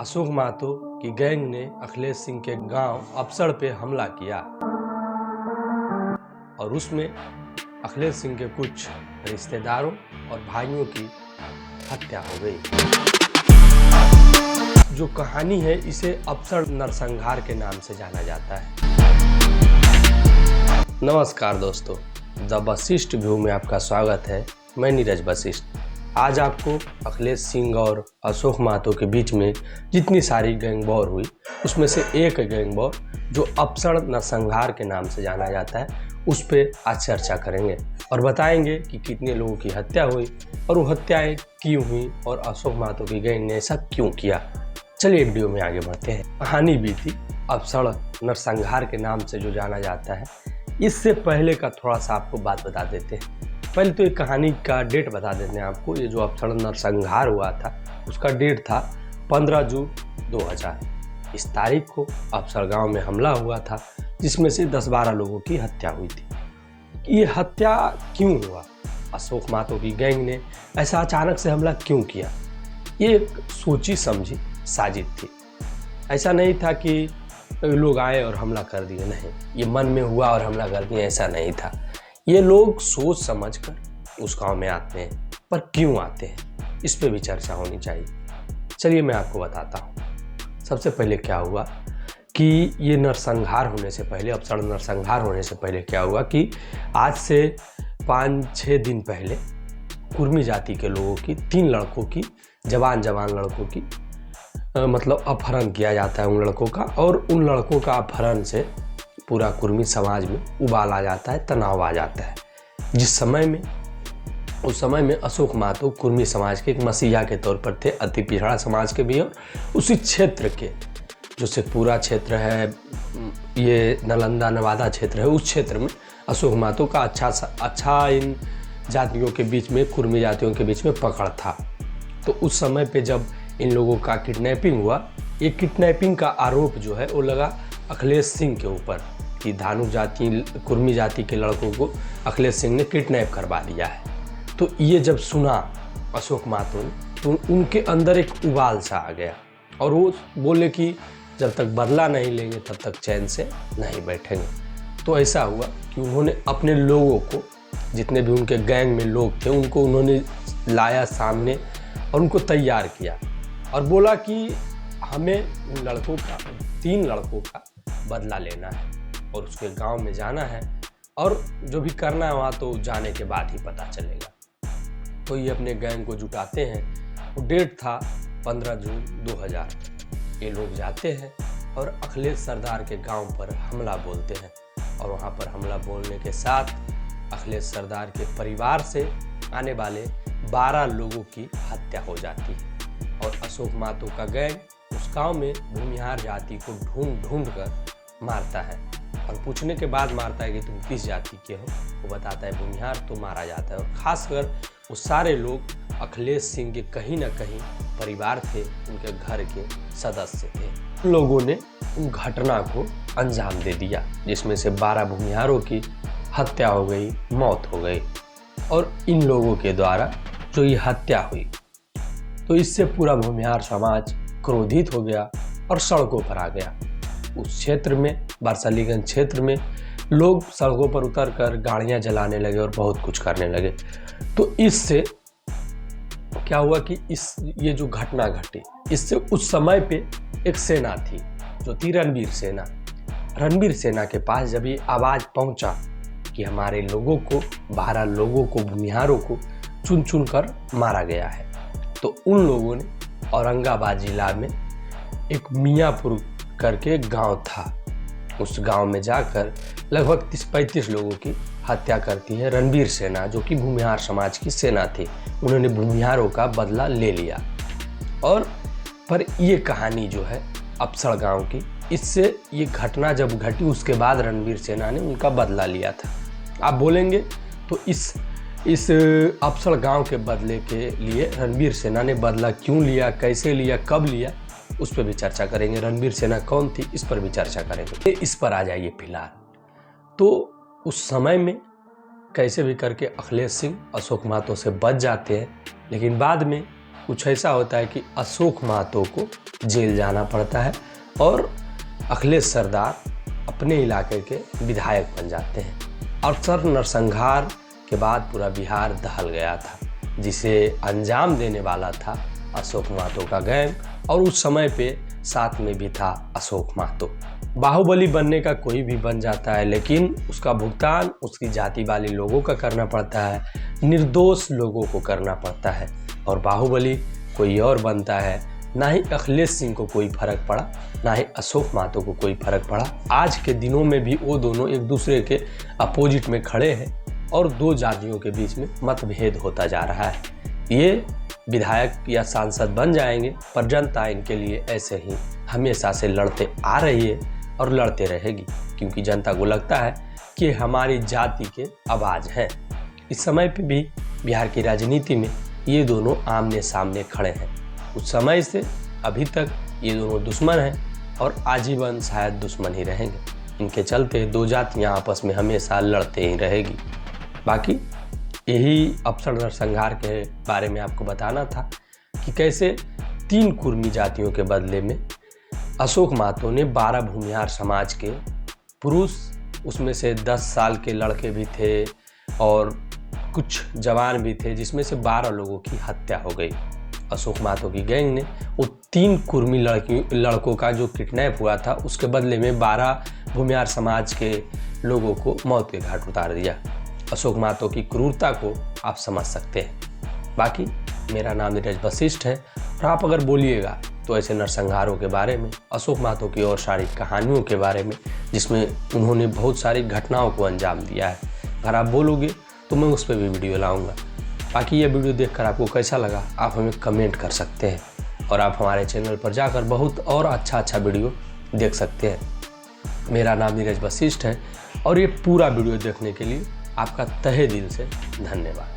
अशोक महतो की गैंग ने अखिलेश सिंह के गांव अपसड़ पे हमला किया और उसमें अखिलेश सिंह के कुछ रिश्तेदारों और भाइयों की हत्या हो गई। जो कहानी है इसे अपसड़ नरसंहार के नाम से जाना जाता है। नमस्कार दोस्तों, द वशिष्ठ व्यू में आपका स्वागत है। मैं नीरज वशिष्ठ। आज आपको अखिलेश सिंह और अशोक महतो के बीच में जितनी सारी गैंग वॉर हुई उसमें से एक गैंग वॉर जो अपसड़ नरसंहार के नाम से जाना जाता है उस पर आज चर्चा करेंगे और बताएंगे कि कितने लोगों की हत्या हुई और वो हत्याएं क्यों हुई और अशोक महतो की गैंग ने ऐसा क्यों किया। चलिए वीडियो में आगे बढ़ते हैं। कहानी भी थी अपसड़ नरसंहार के नाम से जो जाना जाता है। इससे पहले का थोड़ा सा आपको बात बता देते हैं। पहले तो एक कहानी का डेट बता देते हैं आपको। ये जो अपसड़ नरसंहार हुआ था उसका डेट था 15 जून 2000। इस तारीख को अपसड़ गांव में हमला हुआ था जिसमें से 10-12 लोगों की हत्या हुई थी। ये हत्या क्यों हुआ? अशोक महतो की गैंग ने ऐसा अचानक से हमला क्यों किया? ये एक सोची समझी साजिश थी। ऐसा नहीं था कि लोग आए और हमला कर दिए, नहीं, ये मन में हुआ और हमला कर दिए, ऐसा नहीं था। ये लोग सोच समझकर उस गांव में आते हैं, पर क्यों आते हैं इस पे भी चर्चा होनी चाहिए। चलिए मैं आपको बताता हूँ। सबसे पहले क्या हुआ कि ये नरसंहार होने से पहले, अपसड़ नरसंहार होने से पहले क्या हुआ कि आज से 5-6 दिन पहले कुर्मी जाति के लोगों की 3 लड़कों की, जवान लड़कों की मतलब अपहरण किया जाता है उन लड़कों का, और उन लड़कों का अपहरण से पूरा कुर्मी समाज में उबाल आ जाता है, तनाव आ जाता है। उस समय में अशोक महतो कुर्मी समाज के एक मसीहा के तौर पर थे, अति पिछड़ा समाज के भी। और उसी क्षेत्र के जो शेखपुरा क्षेत्र है, ये नालंदा नवादा क्षेत्र है, उस क्षेत्र में अशोक महतो का अच्छा इन जातियों के बीच में, कुर्मी जातियों के बीच में पकड़ था। तो उस समय पे जब इन लोगों का किडनैपिंग हुआ, ये किडनैपिंग का आरोप जो है वो लगा अखिलेश सिंह के ऊपर कि धानुक जाति, कुर्मी जाति के लड़कों को अखिलेश सिंह ने किडनैप करवा दिया है। तो ये जब सुना अशोक महतो ने तो उनके अंदर एक उबाल सा आ गया और वो बोले कि जब तक बदला नहीं लेंगे तब तक चैन से नहीं बैठेंगे। तो ऐसा हुआ कि उन्होंने अपने लोगों को, जितने भी उनके गैंग में लोग थे, उनको उन्होंने लाया सामने और उनको तैयार किया और बोला कि हमें उन लड़कों का, 3 लड़कों का बदला लेना है और उसके गांव में जाना है और जो भी करना है वहाँ तो जाने के बाद ही पता चलेगा। तो ये अपने गैंग को जुटाते हैं। वो डेट था 15 जून 2000। ये लोग जाते हैं और अखिलेश सरदार के गांव पर हमला बोलते हैं और वहाँ पर हमला बोलने के साथ अखिलेश सरदार के परिवार से आने वाले 12 लोगों की हत्या हो जाती है। और अशोक महतो का गैंग उस गांव में भूमिहार जाति को ढूंढ कर मारता है और पूछने के बाद मारता है कि तुम किस जाति के हो। वो बताता है भूमिहार, तो मारा जाता है। और खासकर वो सारे लोग अखिलेश सिंह के कहीं ना कहीं परिवार थे, उनके घर के सदस्य थे। उन लोगों ने उन घटना को अंजाम दे दिया जिसमें से 12 भूमिहारों की हत्या हो गई, मौत हो गई। और इन लोगों के द्वारा जो ये हत्या हुई, तो इससे पूरा भूमिहार समाज क्रोधित हो गया और सड़कों पर आ गया। उस क्षेत्र में, बरसलीगंज क्षेत्र में, लोग सड़कों पर उतरकर गाड़ियां जलाने लगे और बहुत कुछ करने लगे। तो इससे क्या हुआ कि ये जो घटना घटी, इससे उस समय पे एक सेना थी जो थी रणवीर सेना। रणवीर सेना के पास जब ये आवाज़ पहुंचा कि हमारे लोगों को, 12 लोगों को, भूमिहारों को चुन चुन कर मारा गया है, तो उन लोगों ने औरंगाबाद जिला में एक मियाँपुर करके गांव था, उस गांव में जाकर लगभग 30-35 लोगों की हत्या करती है रणवीर सेना, जो कि भूमिहार समाज की सेना थी। उन्होंने भूमिहारों का बदला ले लिया। और पर ये कहानी जो है अपसड़ गांव की, इससे ये घटना जब घटी उसके बाद रणवीर सेना ने उनका बदला लिया था। आप बोलेंगे तो इस अपसड़ गांव के बदले के लिए रणवीर सेना ने बदला क्यों लिया, कैसे लिया, कब लिया, उस पर भी चर्चा करेंगे। रणवीर सेना कौन थी इस पर भी चर्चा करेंगे। इस पर आ जाइए फिलहाल। तो उस समय में कैसे भी करके अखिलेश सिंह अशोक महतो से बच जाते हैं, लेकिन बाद में कुछ ऐसा होता है कि अशोक महतो को जेल जाना पड़ता है और अखिलेश सरदार अपने इलाके के विधायक बन जाते हैं। अक्सर नरसंहार के बाद पूरा बिहार दहल गया था, जिसे अंजाम देने वाला था अशोक महतो का गैंग, और उस समय पे साथ में भी था अशोक महतो। बाहुबली बनने का कोई भी बन जाता है, लेकिन उसका भुगतान उसकी जाति वाले लोगों का करना पड़ता है, निर्दोष लोगों को करना पड़ता है। और बाहुबली कोई और बनता है, ना ही अखिलेश सिंह को कोई फर्क पड़ा, ना ही अशोक महतो को कोई फर्क पड़ा। आज के दिनों में भी वो दोनों एक दूसरे के अपोजिट में खड़े हैं और दो जातियों के बीच में मतभेद होता जा रहा है। ये विधायक या सांसद बन जाएंगे, पर जनता इनके लिए ऐसे ही हमेशा से लड़ते आ रही है और लड़ते रहेगी, क्योंकि जनता को लगता है कि हमारी जाति के आवाज़ हैं। इस समय पे भी बिहार की राजनीति में ये दोनों आमने सामने खड़े हैं। उस समय से अभी तक ये दोनों दुश्मन हैं और आजीवन शायद दुश्मन ही रहेंगे। इनके चलते दो जातियाँ आपस में हमेशा लड़ते ही रहेगी। बाकी यही अफसर नरसंहार के बारे में आपको बताना था कि कैसे 3 कुर्मी जातियों के बदले में अशोक महतो ने 12 भूमिहार समाज के पुरुष, उसमें से 10 साल के लड़के भी थे और कुछ जवान भी थे, जिसमें से 12 लोगों की हत्या हो गई। अशोक महतो की गैंग ने वो 3 कुर्मी लड़कों का जो किडनैप हुआ था, उसके बदले में 12 भूमिहार समाज के लोगों को मौत के घाट उतार दिया। अशोक महतो की क्रूरता को आप समझ सकते हैं। बाकी मेरा नाम नीरज वशिष्ठ है, और आप अगर बोलिएगा तो ऐसे नरसंहारों के बारे में, अशोक महतो की और सारी कहानियों के बारे में, जिसमें उन्होंने बहुत सारी घटनाओं को अंजाम दिया है, अगर आप बोलोगे तो मैं उस पर भी वीडियो लाऊंगा। बाकी ये वीडियो देखकर आपको कैसा लगा आप हमें कमेंट कर सकते हैं, और आप हमारे चैनल पर जाकर बहुत और अच्छा वीडियो देख सकते हैं। मेरा नाम नीरज वशिष्ठ है, और ये पूरा वीडियो देखने के लिए आपका तहे दिल से धन्यवाद।